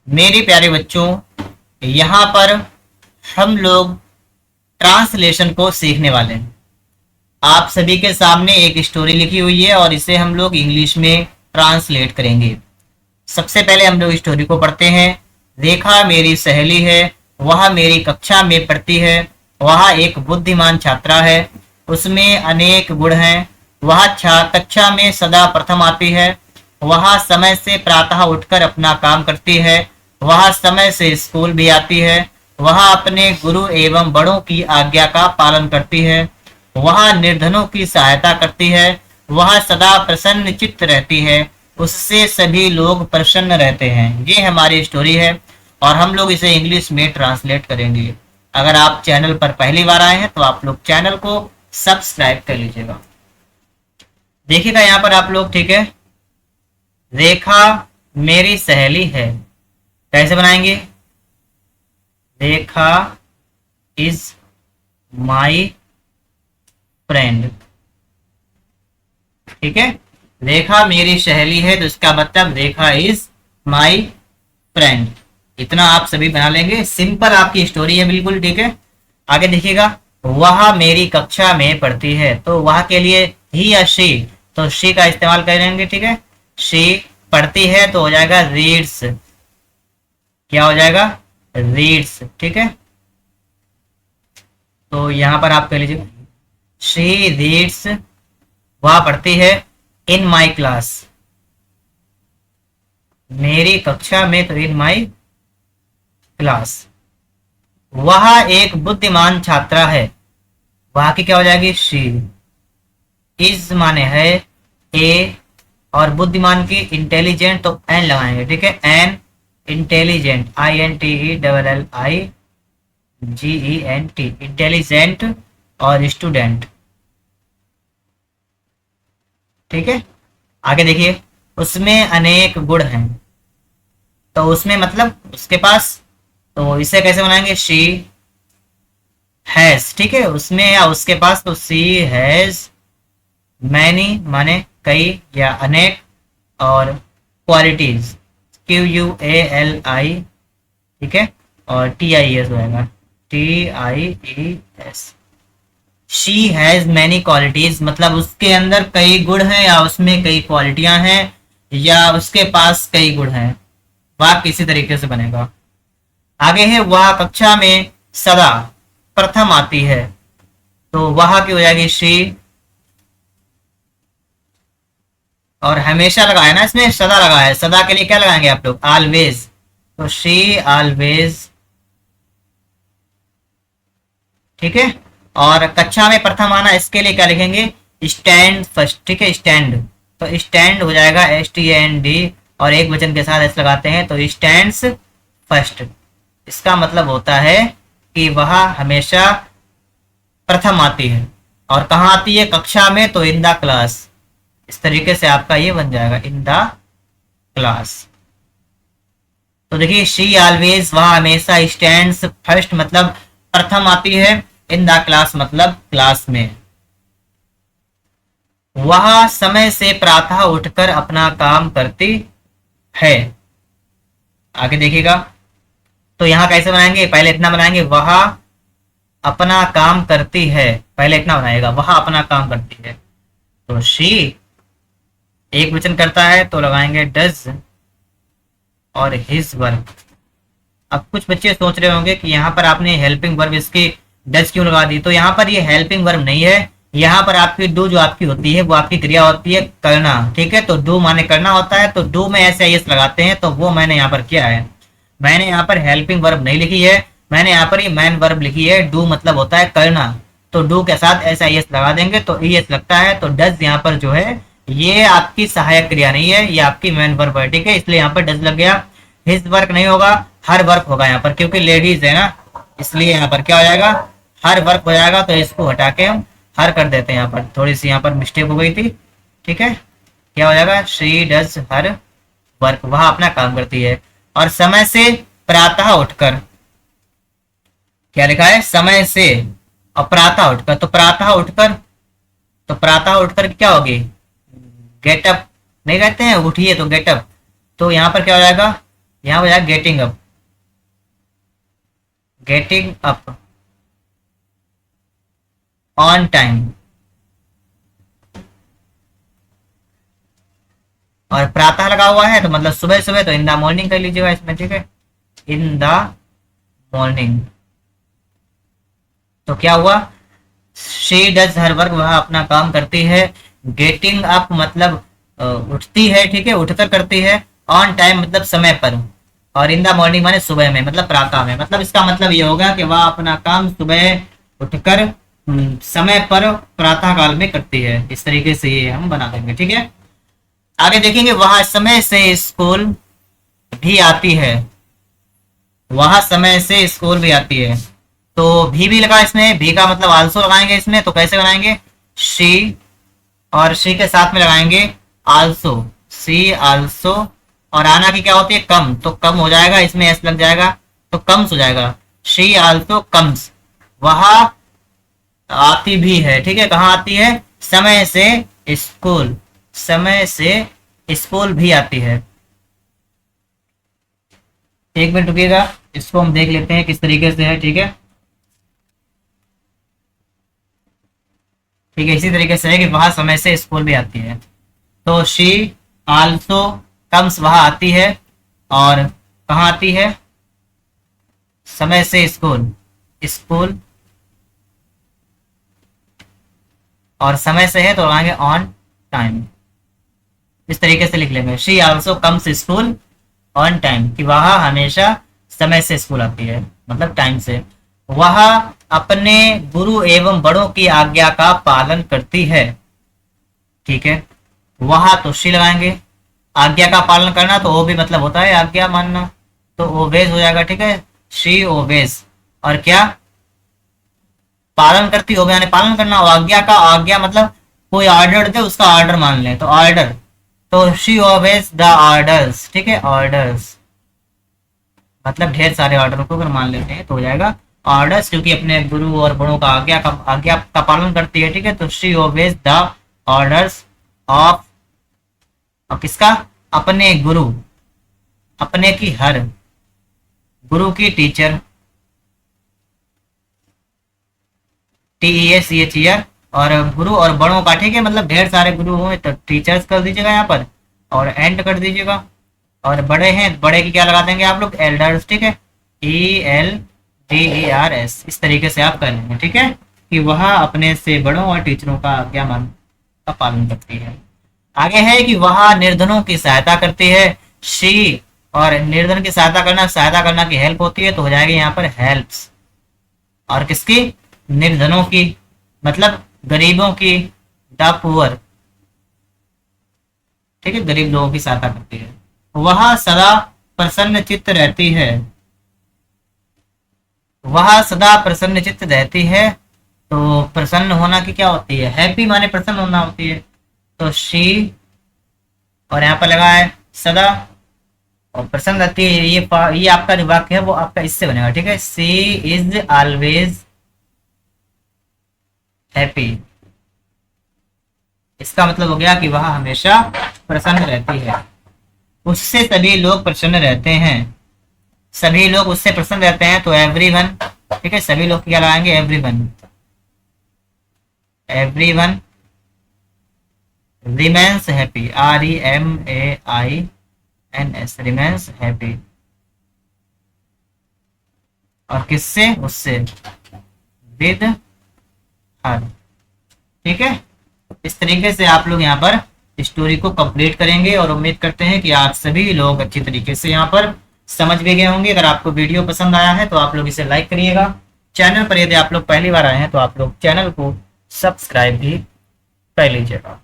मेरे प्यारे बच्चों, यहाँ पर हम लोग ट्रांसलेशन को सीखने वाले हैं। आप सभी के सामने एक स्टोरी लिखी हुई है और इसे हम लोग इंग्लिश में ट्रांसलेट करेंगे। सबसे पहले हम लोग स्टोरी को पढ़ते हैं। रेखा मेरी सहेली है, वह मेरी कक्षा में पढ़ती है। वह एक बुद्धिमान छात्रा है, उसमें अनेक गुण हैं। वह कक्षा में सदा प्रथम आती है। वह समय से प्रातः उठकर अपना काम करती है। वह समय से स्कूल भी आती है। वह अपने गुरु एवं बड़ों की आज्ञा का पालन करती है। वह निर्धनों की सहायता करती है। वह सदा प्रसन्न चित्त रहती है, उससे सभी लोग प्रसन्न रहते हैं। ये हमारी स्टोरी है और हम लोग इसे इंग्लिश में ट्रांसलेट करेंगे। अगर आप चैनल पर पहली बार आए हैं तो आप लोग चैनल को सब्सक्राइब कर लीजिएगा। देखिएगा यहाँ पर आप लोग, ठीक है। रेखा मेरी सहेली है, कैसे बनाएंगे? रेखा इज माई फ्रेंड, ठीक है। रेखा मेरी सहेली है तो इसका मतलब रेखा इज माई फ्रेंड। इतना आप सभी बना लेंगे। सिंपल आपकी स्टोरी है, बिल्कुल, ठीक है। आगे देखिएगा, वह मेरी कक्षा में पढ़ती है, तो वह के लिए ही या शी, तो शी का इस्तेमाल करेंगे, ठीक है। शी पढ़ती है तो हो जाएगा रीड्स। क्या हो जाएगा? रीड्स, ठीक है। तो यहां पर आप कह लीजिए शी रीड्स, वह पढ़ती है इन माई क्लास, मेरी कक्षा में, तो इन माई क्लास। वह एक बुद्धिमान छात्रा है, वह की क्या हो जाएगी? शी। इज माने है ए, और बुद्धिमान की इंटेलिजेंट, तो एन लगाएंगे, ठीक है। एन इंटेलिजेंट, INTELLIGENT, इंटेलिजेंट और स्टूडेंट, ठीक है। आगे देखिए, उसमें अनेक गुण हैं, तो उसमें मतलब उसके पास, तो इसे कैसे बनाएंगे? शी हैज, ठीक है। उसमें या उसके पास, तो सी हैज मैनी माने कई या अनेक, और क्वालिटीज, QUALI, ठीक है, और TIES होगा, TIES। She has many qualities मतलब उसके अंदर कई गुण हैं, या उसमें कई क्वालिटियां हैं, या उसके पास कई गुण हैं। वाक्य इसी तरीके से बनेगा। आगे है, वह कक्षा में सदा प्रथम आती है, तो वह की हो जाएगी शी, और हमेशा लगा है ना, इसमें सदा लगा है। सदा के लिए क्या लगाएंगे आप लोग? ऑलवेज, तो शी ऑलवेज, ठीक है। और कक्षा में प्रथम आना, इसके लिए क्या लिखेंगे? स्टैंड फर्स्ट, ठीक है। स्टैंड, तो स्टैंड हो जाएगा STAND, और एक वचन के साथ एस लगाते हैं, तो स्टैंड्स फर्स्ट। इसका मतलब होता है कि वह हमेशा प्रथम आती है। और कहाँ आती है? कक्षा में, तो इन द क्लास। इस तरीके से आपका ये बन जाएगा, इन द क्लास। तो देखिए, शी ऑलवेज, वह हमेशा, स्टैंड्स फर्स्ट मतलब प्रथम आती है, इन द क्लास मतलब क्लास में। वह समय से प्रातः उठकर अपना काम करती है। आगे देखिएगा, तो यहां कैसे बनाएंगे? पहले इतना बनाएंगे, वह अपना काम करती है, पहले इतना बनाएगा, वह अपना काम करती है। तो शी एक वचन करता है, तो लगाएंगे डज और हिज वर्क। अब कुछ बच्चे सोच रहे होंगे कि यहाँ पर आपने हेल्पिंग वर्ब इसकी डज क्यों लगा दी, तो यहाँ पर ये हेल्पिंग वर्ब नहीं है। यहाँ पर आपकी डू जो आपकी होती है वो आपकी क्रिया होती है करना, ठीक है। तो डू माने करना होता है, तो डू में ऐसे एस लगाते हैं, तो वो मैंने यहाँ पर किया है। मैंने यहाँ पर हेल्पिंग वर्ब नहीं लिखी है, मैंने यहाँ पर ये मैन वर्ब लिखी है। डू मतलब होता है करना, तो डू के साथ ऐसा एस लगा देंगे तो ES लगता है। तो डज यहाँ पर जो है ये आपकी सहायक क्रिया नहीं है, ये आपकी मैन वर्ब है, ठीक है, इसलिए यहाँ पर डज लग गया। हिज वर्क नहीं होगा, हर वर्क होगा यहाँ पर, क्योंकि लेडीज है ना, इसलिए यहाँ पर क्या हो जाएगा? हर वर्क हो जाएगा। तो इसको हटा के हम हर कर देते हैं, यहाँ पर थोड़ी सी यहाँ पर मिस्टेक हो गई थी, ठीक है। क्या हो जाएगा? शी डज हर वर्क, वह अपना काम करती है। और समय से प्रातः उठकर, क्या लिखा है? समय से और प्रातः उठकर, तो प्रातः उठकर, तो प्रातः उठकर क्या होगी? गेटअप नहीं कहते हैं, उठिए तो गेटअप, तो यहाँ पर क्या हो जाएगा? यहाँ हो जाएगा getting up, getting up on time. और प्रातः लगा हुआ है तो मतलब सुबह सुबह, तो इन द मॉर्निंग कर लीजिएगा इसमें, ठीक है, इन द मॉर्निंग। तो क्या हुआ, शी डज हर वर्क, वह अपना काम करती है। गेटिंग अप मतलब उठती है, ठीक है, उठकर करती है। ऑन टाइम मतलब समय पर। और इन द मॉर्निंग माने सुबह में, मतलब प्रातः में। मतलब इसका मतलब ये होगा कि वह अपना काम सुबह उठकर समय पर प्रातः काल में करती है। इस तरीके से ये हम बना देंगे, ठीक है। आगे देखेंगे, वह समय से स्कूल भी आती है, वह समय से स्कूल भी आती है। तो भी लगा इसमें, भी का मतलब आल्सो लगाएंगे इसमें। तो कैसे बनाएंगे, शी और शी के साथ में लगाएंगे आल्सो, सी आल्सो। और आना की क्या होती है, कम, तो कम हो जाएगा, इसमें एस लग जाएगा तो कम्स हो जाएगा। शी आल्सो कम्स, वह आती भी है, ठीक है। कहाँ आती है, समय से स्कूल, समय से स्कूल भी आती है। एक मिनट रुकिएगा, इसको हम देख लेते हैं किस तरीके से है, ठीक है। ठीक है, इसी तरीके से है कि वह समय से स्कूल भी आती है। तो शी आल्सो कम्स, वह आती है। और कहाँ आती है, समय से स्कूल, स्कूल। और समय से है तो लगाएंगे ऑन टाइम। इस तरीके से लिख लेंगे, she also comes school on time, कि वह हमेशा समय से स्कूल आती है, मतलब टाइम से। वह अपने गुरु एवं बड़ों की आज्ञा का पालन करती है, ठीक है। वह तो शी लगाएंगे, आज्ञा का पालन करना तो वो भी मतलब होता है आज्ञा मानना, तो ओवेज हो जाएगा, ठीक है, शी ओवेज। और क्या, पालन करती हो, यानी पालन करना। और आज्ञा का, आज्ञा मतलब कोई ऑर्डर दे उसका ऑर्डर मान ले, तो ऑर्डर, तो शी ओवेज द ऑर्डर्स, ठीक है, ऑर्डर्स मतलब ढेर सारे ऑर्डर को अगर मान लेते हैं तो हो जाएगा ऑर्डर्स, क्योंकि अपने गुरु और बड़ों का आज्ञा का पालन करती है, ठीक है। तो शी ओवेज द ऑर्डर्स ऑफ, और किसका, अपने गुरु, अपने की हर, गुरु की टीचर, TEACHER, और गुरु और बड़ों का, ठीक है, मतलब ढेर सारे गुरु हुए तो टीचर्स कर दीजिएगा यहाँ पर, और एंड कर दीजिएगा। और बड़े हैं, बड़े की क्या लगा देंगे आप लोग, एल्डर्स, ठीक है, ELDERS। इस तरीके से आप कर लेंगे, ठीक है, कि वह अपने से बड़ों और टीचरों का आज्ञा मान का पालन करती है। आगे है कि वह निर्धनों की सहायता करती है, शी। और निर्धन की सहायता करना की हेल्प होती है, तो हो जाएगी यहाँ पर हेल्प्स। और किसकी, निर्धनों की, मतलब गरीबों की, द पुअर, ठीक है, गरीब लोगों की सहायता करती है। वह सदा प्रसन्न चित्त रहती है, वह सदा प्रसन्न चित्त रहती है। तो प्रसन्न होना की क्या होती है, हैप्पी माने प्रसन्न होना होती है, तो शी। और यहाँ पर लगा है सदा, और प्रसन्न रहती है। ये आपका जो वाक्य है वो आपका इससे बनेगा, ठीक है, शी इज ऑलवेज हैप्पी। इसका मतलब हो गया कि वह हमेशा प्रसन्न रहती है, उससे सभी लोग प्रसन्न रहते हैं, सभी लोग उससे प्रसन्न रहते हैं। तो एवरीवन, ठीक है, सभी लोग क्या लगाएंगे, everyone, everyone remains happy, REMAINS, remains happy. और किससे, उससे, विद हर, ठीक है। इस तरीके से आप लोग यहाँ पर स्टोरी को कंप्लीट करेंगे, और उम्मीद करते हैं कि आप सभी लोग अच्छी तरीके से यहाँ पर समझ भी गए होंगे। अगर आपको वीडियो पसंद आया है तो आप लोग इसे लाइक करिएगा। चैनल पर यदि आप लोग पहली बार आए हैं तो आप लोग चैनल को सब्सक्राइब भी कर लीजिएगा।